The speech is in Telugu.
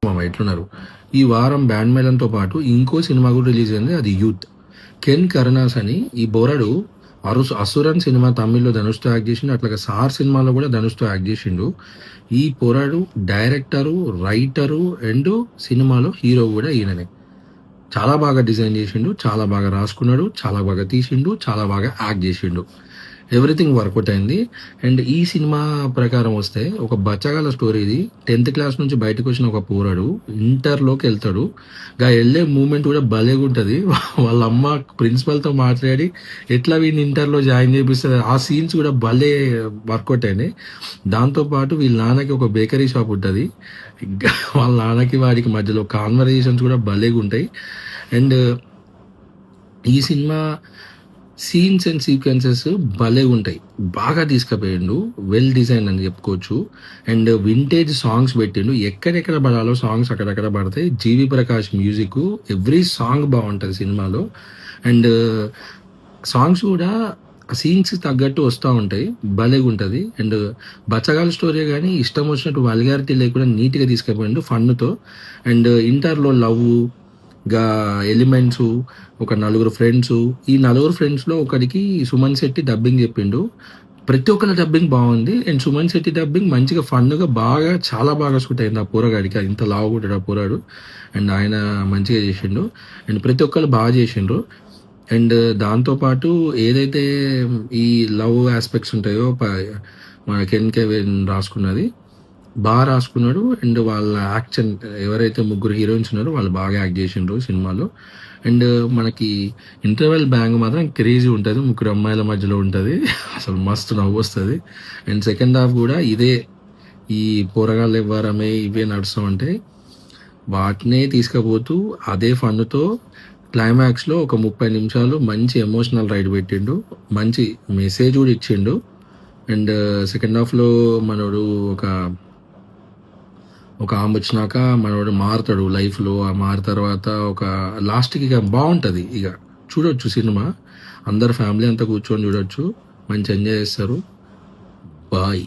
మామ ఎట్లున్నారు. ఈ వారం బ్యాండ్ మేళంతో పాటు ఇంకో సినిమా కూడా రిలీజ్ అయింది, అది యూత్. కెన్ కరుణాస్ అని ఈ బోరడు అసురన్ సినిమా తమిళ్లో ధనుష్తో యాక్ట్ చేసిండు, అట్లాగే సార్ సినిమాలో కూడా ధనుష్తో యాక్ట్ చేసిండు. ఈ పోరాడు డైరెక్టరు, రైటరు అండ్ సినిమాలో హీరో కూడా ఈయననే. చాలా బాగా డిజైన్ చేసిండు, చాలా బాగా రాసుకున్నాడు, చాలా బాగా తీసిండు, చాలా బాగా యాక్ట్ చేసిండు. ఎవ్రీథింగ్ వర్కౌట్ అయింది. అండ్ ఈ సినిమా ప్రకారం వస్తే ఒక బచ్చగాల స్టోరీ ఇది. 10th క్లాస్ నుంచి బయటకు వచ్చిన ఒక పోరాడు ఇంటర్లోకి వెళ్తాడు. వెళ్ళే మూమెంట్ కూడా భలేగా ఉంటుంది. వాళ్ళ అమ్మ ప్రిన్సిపల్తో మాట్లాడి ఎట్లా వీడిని ఇంటర్లో జాయిన్ చేపిస్తుంది, ఆ సీన్స్ కూడా భలే వర్కౌట్ అయినాయి. దాంతోపాటు వీళ్ళ నాన్నకి ఒక బేకరీ షాప్ ఉంటుంది. వాళ్ళ నాన్నకి వాడికి మధ్యలో కాన్వర్జేషన్స్ కూడా భలేగా ఉంటాయి. అండ్ ఈ సినిమా సీన్స్ అండ్ సీక్వెన్సెస్ భలే ఉంటాయి, బాగా తీసుకుపోయిండు, వెల్ డిజైన్ అని చెప్పుకోవచ్చు. అండ్ వింటేజ్ సాంగ్స్ పెట్టిండు, ఎక్కడెక్కడ పడాలో సాంగ్స్ అక్కడెక్కడ పడతాయి. జీవి ప్రకాష్ మ్యూజిక్, ఎవ్రీ సాంగ్ బాగుంటుంది సినిమాలో. అండ్ సాంగ్స్ కూడా సీన్స్ తగ్గట్టు వస్తూ ఉంటాయి, భలేగా ఉంటుంది. అండ్ బచ్చగాల స్టోరీ కానీ ఇష్టం వచ్చినట్టు వల్గారిటీ లేకుండా నీట్గా తీసుకుపోయిండు ఫన్నుతో. అండ్ ఇంటర్లో లవ్ గా ఎలిమెంట్స్, ఒక నలుగురు ఫ్రెండ్స్. ఈ నలుగురు ఫ్రెండ్స్లో ఒకరికి సుమన్ శెట్టి డబ్బింగ్ చెప్పిండు. ప్రతి ఒక్కరి డబ్బింగ్ బాగుంది. అండ్ సుమన్ శెట్టి డబ్బింగ్ మంచిగా ఫన్గా బాగా చాలా బాగా సూట్ అయింది ఆ పోరగాడికి. ఇంత లావుకుంటాడు ఆ పోరాడు. అండ్ ఆయన మంచిగా చేసిండు. అండ్ ప్రతి ఒక్కరు బాగా చేసిండ్రు. అండ్ దాంతోపాటు ఏదైతే ఈ లవ్ ఆస్పెక్ట్స్ ఉంటాయో మన కెన్ కెవిన్ రాసుకున్నది బాగా రాసుకున్నాడు. అండ్ వాళ్ళ యాక్షన్ ఎవరైతే ముగ్గురు హీరోయిన్స్ ఉన్నారో వాళ్ళు బాగా యాక్ట్ చేసిండ్రు సినిమాలో. అండ్ మనకి ఇంటర్వెల్ బ్యాంగ్ మాత్రం క్రేజీ ఉంటుంది, ముగ్గురు అమ్మాయిల మధ్యలో ఉంటుంది, అసలు మస్తు నవ్వు వస్తుంది. అండ్ సెకండ్ హాఫ్ కూడా ఇదే, ఈ పోరగాళ్ళు ఇవ్వరమే ఇవే నడుస్తూ ఉంటాయి, వాటినే తీసుకుపోతూ అదే ఫన్నుతో క్లైమాక్స్లో ఒక 30 నిమిషాలు మంచి ఎమోషనల్ రైడ్ పెట్టిండు, మంచి మెసేజ్ కూడా ఇచ్చిండు. అండ్ సెకండ్ హాఫ్లో మనోడు ఒక ఆమె వచ్చినాక మనోడు మారుతాడు లైఫ్లో. ఆ మారిన తర్వాత ఒక లాస్ట్కి ఇక బాగుంటుంది. ఇక చూడొచ్చు సినిమా, అందరు ఫ్యామిలీ అంతా కూర్చొని చూడొచ్చు, మంచి ఎంజాయ్ చేస్తారు. బాయ్.